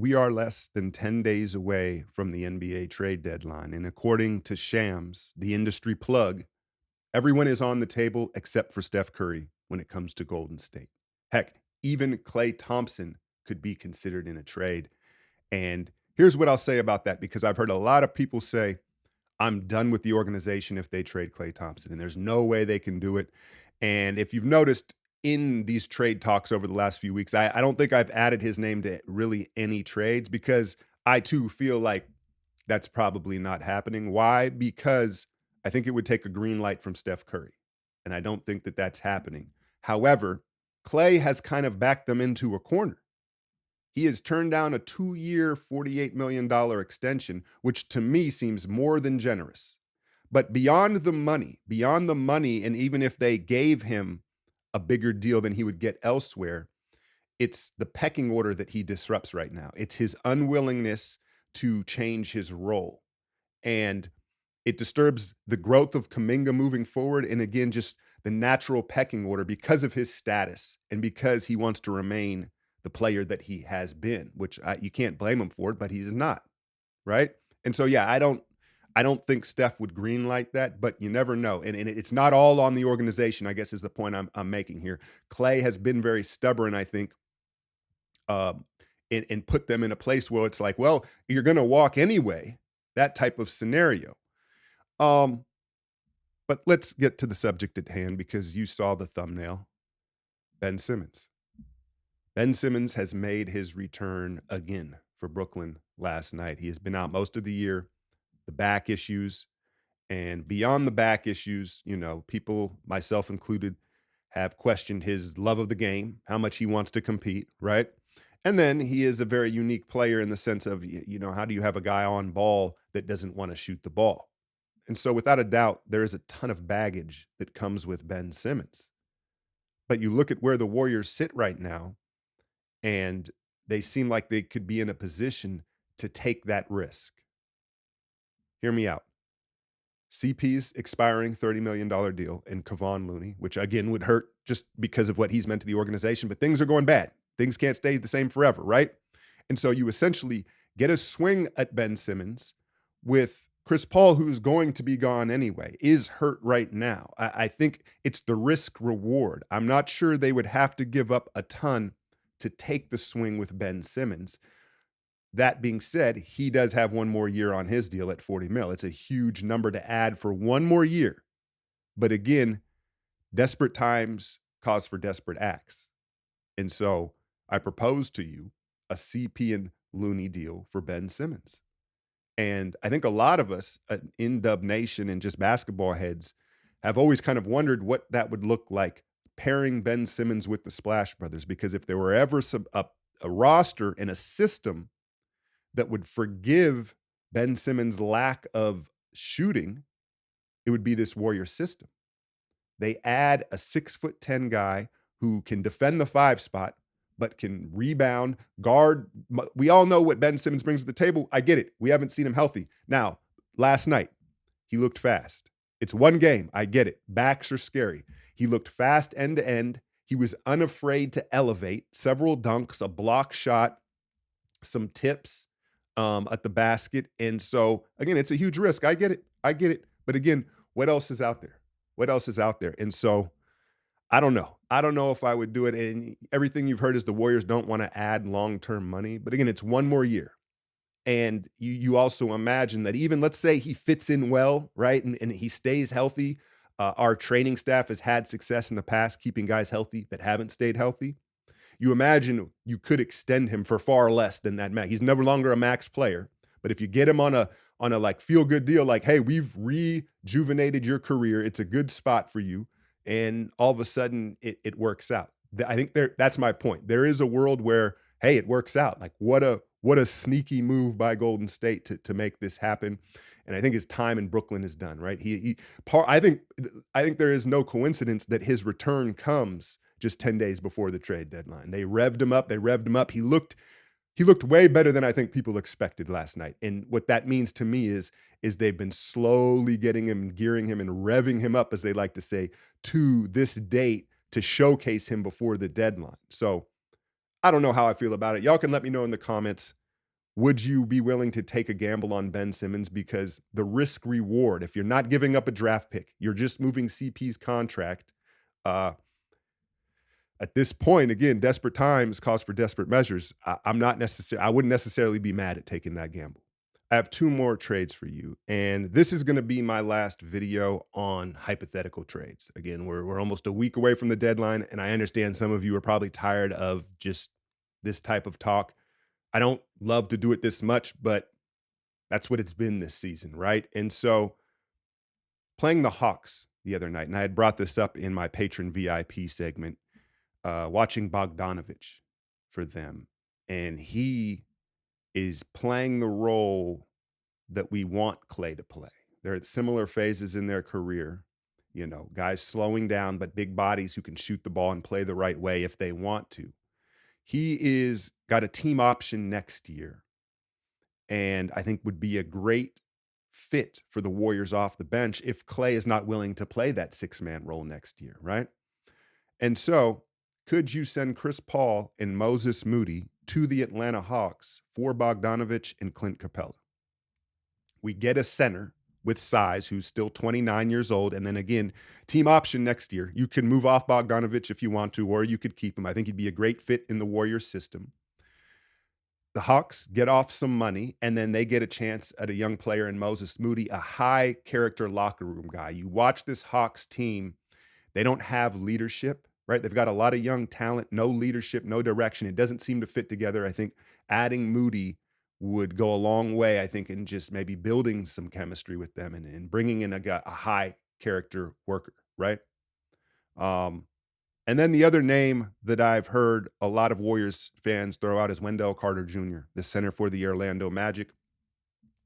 We are less than 10 days away from the NBA trade deadline. And according to Shams, the industry plug, everyone is on the table except for Steph Curry when it comes to Golden State. Heck, even Klay Thompson could be considered in a trade. And here's what I'll say about that, because I've heard a lot of people say, I'm done with the organization if they trade Klay Thompson, and there's no way they can do it. And if you've noticed in these trade talks over the last few weeks, I don't think I've added his name to really any trades because I too feel like that's probably not happening. Why? Because I think it would take a green light from Steph Curry, and I don't think that that's happening. However, Klay has kind of backed them into a corner. He has turned down a 2-year, $48 million extension, which to me seems more than generous. But beyond the money, and even if they gave him a bigger deal than he would get elsewhere, it's the pecking order that he disrupts right now. It's his unwillingness to change his role. And it disturbs the growth of Kuminga moving forward. And again, just the natural pecking order because of his status and because he wants to remain the player that he has been, which you can't blame him for it, but he's not, right? And so, yeah, I don't think Steph would greenlight that, but you never know. And it's not all on the organization, I guess, is the point I'm making here. Klay has been very stubborn, I think, um, and put them in a place where it's like, well, you're going to walk anyway, that type of scenario. Um, but let's get to the subject at hand because you saw the thumbnail. Ben Simmons. Ben Simmons has made his return again for Brooklyn last night. He has been out most of the year, the back issues, and beyond the back issues, people, myself included, have questioned his love of the game, how much he wants to compete, right? And then he is a very unique player in the sense of, how do you have a guy on ball that doesn't want to shoot the ball? And so without a doubt, there is a ton of baggage that comes with Ben Simmons. But you look at where the Warriors sit right now, and they seem like they could be in a position to take that risk. Hear me out. CP's expiring $30 million deal and Kevon Looney, which again would hurt just because of what he's meant to the organization, but things are going bad. Things can't stay the same forever, right? And so you essentially get a swing at Ben Simmons with Chris Paul, who's going to be gone anyway, is hurt right now. I think it's the risk reward. I'm not sure they would have to give up a ton to take the swing with Ben Simmons. That being said, he does have one more year on his deal at 40 mil. It's a huge number to add for one more year. But again, desperate times cause for desperate acts. And so I propose to you a CP and Looney deal for Ben Simmons. And I think a lot of us in Dub Nation and just basketball heads have always kind of wondered what that would look like pairing Ben Simmons with the Splash Brothers, because if there were ever a roster and a system that would forgive Ben Simmons' lack of shooting, it would be this Warrior system. They add a 6'10" guy who can defend the 5 spot, but can rebound, guard. We all know what Ben Simmons brings to the table. I get it. We haven't seen him healthy. Now, last night, he looked fast. It's one game. I get it. Backs are scary. He looked fast end to end. He was unafraid to elevate. Several dunks, a block shot, some tips at the basket. And so, again, it's a huge risk. I get it. But again, what else is out there? And so, I don't know. I don't know if I would do it. And everything you've heard is the Warriors don't want to add long-term money. But again, it's one more year. And you also imagine that even, let's say he fits in well, right? And he stays healthy. Our training staff has had success in the past keeping guys healthy that haven't stayed healthy. You imagine you could extend him for far less than that max. He's no longer a max player. But if you get him on a like feel good deal, like, hey, we've rejuvenated your career. It's a good spot for you. And all of a sudden it works out. I think that's my point. There is a world where, hey, it works out. Like what a sneaky move by Golden State to make this happen. And I think his time in Brooklyn is done, right? I think there is no coincidence that his return comes just 10 days before the trade deadline. They revved him up. He looked way better than I think people expected last night. And what that means to me is they've been slowly getting him and gearing him and revving him up, as they like to say, to this date to showcase him before the deadline. So I don't know how I feel about it. Y'all can let me know in the comments. would you be willing to take a gamble on Ben Simmons? Because the risk reward, if you're not giving up a draft pick, you're just moving CP's contract. Uh, at this point, again, desperate times cause for desperate measures. I wouldn't necessarily be mad at taking that gamble. I have two more trades for you, and this is going to be my last video on hypothetical trades. Again, we're almost a week away from the deadline, and I understand some of you are probably tired of just this type of talk. I don't love to do it this much, but that's what it's been this season, right? And so playing the Hawks the other night, and I had brought this up in my patron VIP segment, watching Bogdanovich for them, and he is playing the role that we want Clay to play. They're at similar phases in their career, guys slowing down, but big bodies who can shoot the ball and play the right way if they want to. He is got a team option next year, and I think would be a great fit for the Warriors off the bench if Clay is not willing to play that six-man role next year, right? And so could you send Chris Paul and Moses Moody to the Atlanta Hawks for Bogdanovich and Clint Capella? We get a center with size who's still 29 years old. And then again, team option next year. You can move off Bogdanovich if you want to, or you could keep him. I think he'd be a great fit in the Warriors system. The Hawks get off some money, and then they get a chance at a young player in Moses Moody, a high character locker room guy. You watch this Hawks team, they don't have leadership, right? They've got a lot of young talent, no leadership, no direction. It doesn't seem to fit together. I think adding Moody would go a long way, I think, in just maybe building some chemistry with them and bringing in a high character worker, right? And then the other name that I've heard a lot of Warriors fans throw out is Wendell Carter Jr., the center for the Orlando Magic.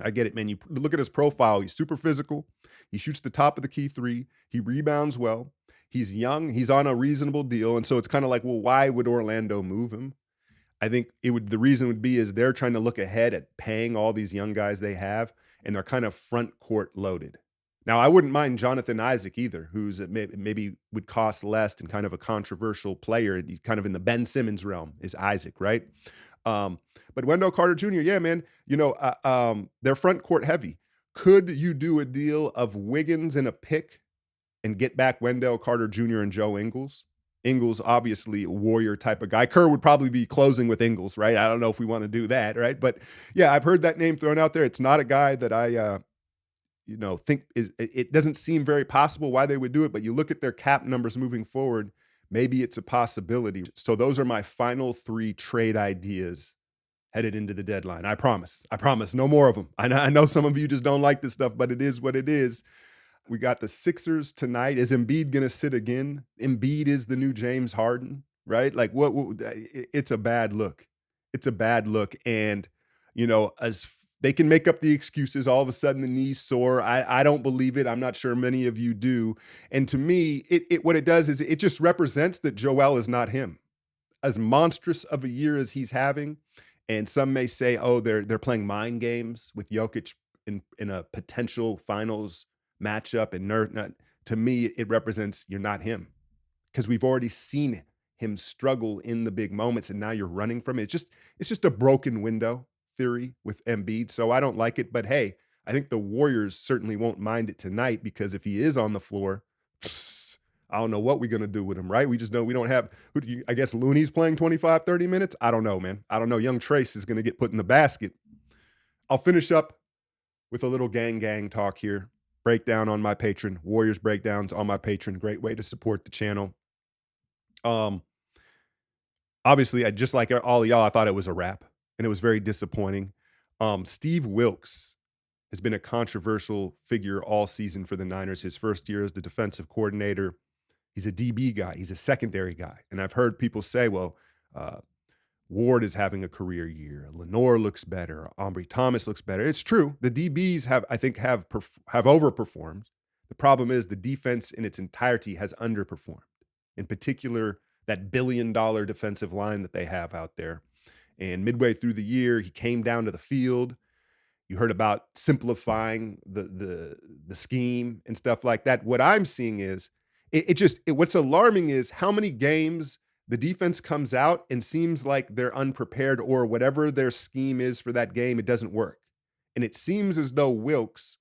I get it, man. You look at his profile. He's super physical. He shoots the top of the key three. He rebounds well. He's young. He's on a reasonable deal. And so it's kind of like, well, why would Orlando move him? I think the reason would be is they're trying to look ahead at paying all these young guys they have, and they're kind of front court loaded. Now, I wouldn't mind Jonathan Isaac either, who's maybe would cost less and kind of a controversial player. He's kind of in the Ben Simmons realm is Isaac, right? But Wendell Carter Jr., yeah, man, they're front court heavy. Could you do a deal of Wiggins and a pick and get back Wendell Carter Jr. and Joe Ingles? Ingles, obviously a Warrior type of guy. Kerr would probably be closing with Ingles, right? I don't know if we want to do that, right? But yeah, I've heard that name thrown out there. It's not a guy that I, think it doesn't seem very possible why they would do it, but you look at their cap numbers moving forward, maybe it's a possibility. So those are my final three trade ideas headed into the deadline. I promise, no more of them. I know some of you just don't like this stuff, but it is what it is. We got the Sixers tonight. Is Embiid going to sit again? Embiid is the new James Harden, right? Like what it's a bad look. It's a bad look. And, as they can make up the excuses, all of a sudden the knees sore. I don't believe it. I'm not sure many of you do. And to me, what it does is it just represents that Joel is not him. As monstrous of a year as he's having, and some may say, oh, they're playing mind games with Jokic in a potential finals matchup, and to me, it represents you're not him, because we've already seen him struggle in the big moments, and now you're running from it. It's just a broken window theory with Embiid, so I don't like it. But hey, I think the Warriors certainly won't mind it tonight, because if he is on the floor, I don't know what we're going to do with him, right? We just know we don't have, I guess Looney's playing 25, 30 minutes. I don't know, man. I don't know. Young Trace is going to get put in the basket. I'll finish up with a little gang talk here. Breakdown on my Patreon. Warriors breakdowns on my Patreon. Great way to support the channel. Obviously, just like all of y'all, I thought it was a wrap, and it was very disappointing. Steve Wilkes has been a controversial figure all season for the Niners. His first year as the defensive coordinator. He's a DB guy. He's a secondary guy. And I've heard people say, well, Ward is having a career year. Lenore looks better. Ambry Thomas looks better. It's true. The DBs have overperformed. The problem is the defense in its entirety has underperformed. In particular, that billion-dollar defensive line that they have out there. And midway through the year, he came down to the field. You heard about simplifying the scheme and stuff like that. What I'm seeing is what's alarming is how many games the defense comes out and seems like they're unprepared or whatever their scheme is for that game, it doesn't work. And it seems as though Wilkes,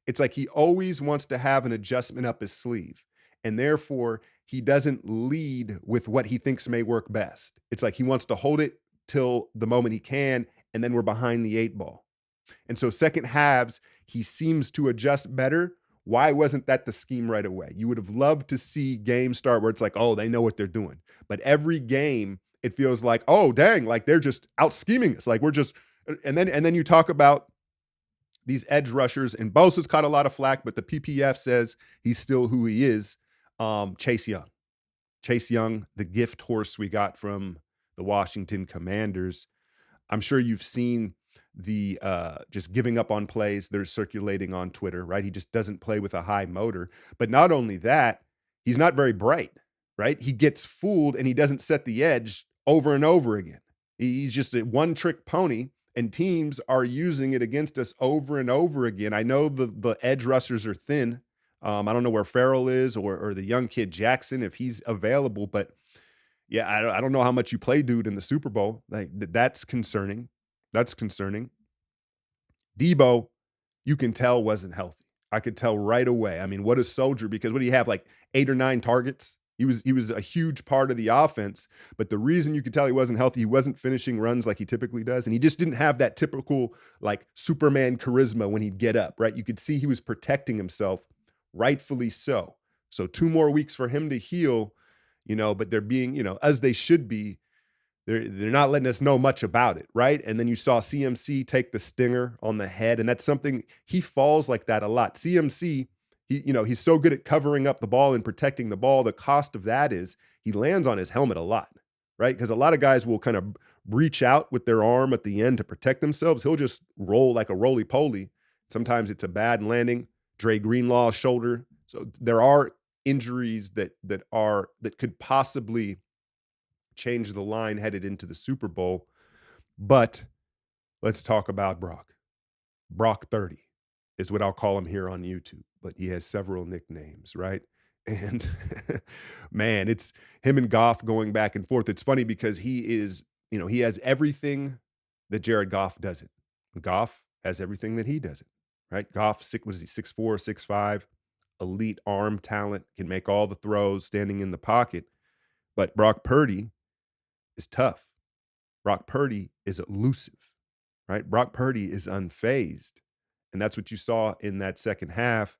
it's like he always wants to have an adjustment up his sleeve. And therefore, he doesn't lead with what he thinks may work best. It's like he wants to hold it till the moment he can, and then we're behind the eight ball. And so, second halves, he seems to adjust better. Why wasn't that the scheme right away? You would have loved to see games start where it's like, oh, they know what they're doing. But every game, it feels like, oh, dang, like they're just out scheming us. Like we're just, and then you talk about these edge rushers, and Bosa's caught a lot of flack, but the PPF says he's still who he is. Chase Young. Chase Young, the gift horse we got from the Washington Commanders. I'm sure you've seen the just giving up on plays that are circulating on Twitter, right? He just doesn't play with a high motor. But not only that, he's not very bright, right? He gets fooled and he doesn't set the edge over and over again. He's just a one-trick pony, and teams are using it against us over and over again. I know the edge rushers are thin. I don't know where Farrell is or the young kid Jackson, if he's available, but yeah, I don't know how much you play dude in the Super Bowl. Like that's concerning. That's concerning. Debo, you can tell wasn't healthy. I could tell right away. I mean, what a soldier, because what do you have, like 8 or 9 targets? He was a huge part of the offense, but the reason you could tell he wasn't healthy, he wasn't finishing runs like he typically does, and he just didn't have that typical like Superman charisma when he'd get up, right? You could see he was protecting himself, rightfully so. So 2 more weeks for him to heal, but they're being, as they should be. They're not letting us know much about it, right? And then you saw CMC take the stinger on the head, and that's something he falls like that a lot. CMC, he's so good at covering up the ball and protecting the ball. The cost of that is he lands on his helmet a lot, right? Because a lot of guys will kind of reach out with their arm at the end to protect themselves. He'll just roll like a roly-poly. Sometimes it's a bad landing. Dre Greenlaw's shoulder. So there are injuries that could possibly change the line headed into the Super Bowl. But let's talk about Brock. Brock 30 is what I'll call him here on YouTube, but he has several nicknames, right? And man, it's him and Goff going back and forth. It's funny because he has everything that Jared Goff doesn't. Goff has everything that he doesn't, right? Goff, what is he, 6'4", 6'5", elite arm talent, can make all the throws standing in the pocket. But Brock Purdy is tough. Brock Purdy is elusive, right? Brock Purdy is unfazed. And that's what you saw in that second half,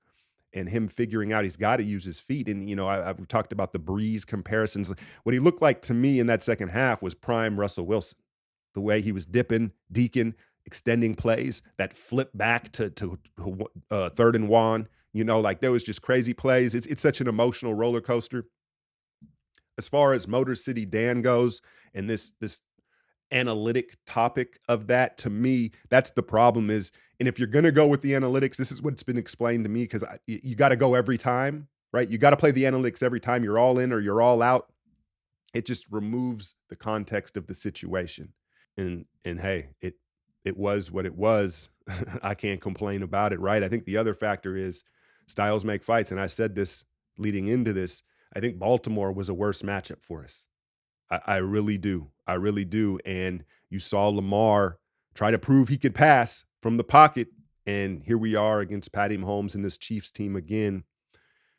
and him figuring out he's got to use his feet. And, I've talked about the Breeze comparisons. What he looked like to me in that second half was prime Russell Wilson. The way he was dipping, deacon, extending plays, that flip back to third and one, like there was just crazy plays. It's such an emotional roller coaster. As far as Motor City Dan goes, and this analytic topic of that, to me, that's the problem is, and if you're going to go with the analytics, this is what's been explained to me, because you got to go every time, right? You got to play the analytics every time. You're all in or you're all out. It just removes the context of the situation. And hey, it was what it was. I can't complain about it, right? I think the other factor is styles make fights. And I said this leading into this. I think Baltimore was a worse matchup for us. I really do. I really do. And you saw Lamar try to prove he could pass from the pocket. And here we are against Patty Mahomes and this Chiefs team again.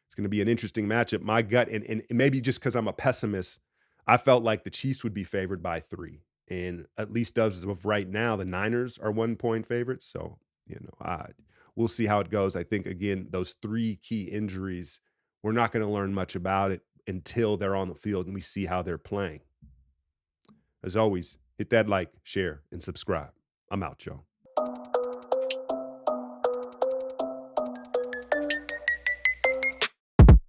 It's going to be an interesting matchup. My gut, and maybe just because I'm a pessimist, I felt like the Chiefs would be favored by 3. And at least as of right now, the Niners are 1-point favorites. So, we'll see how it goes. I think, again, those 3 key injuries, we're not going to learn much about it until they're on the field and we see how they're playing. As always, hit that like, share, and subscribe. I'm out, y'all.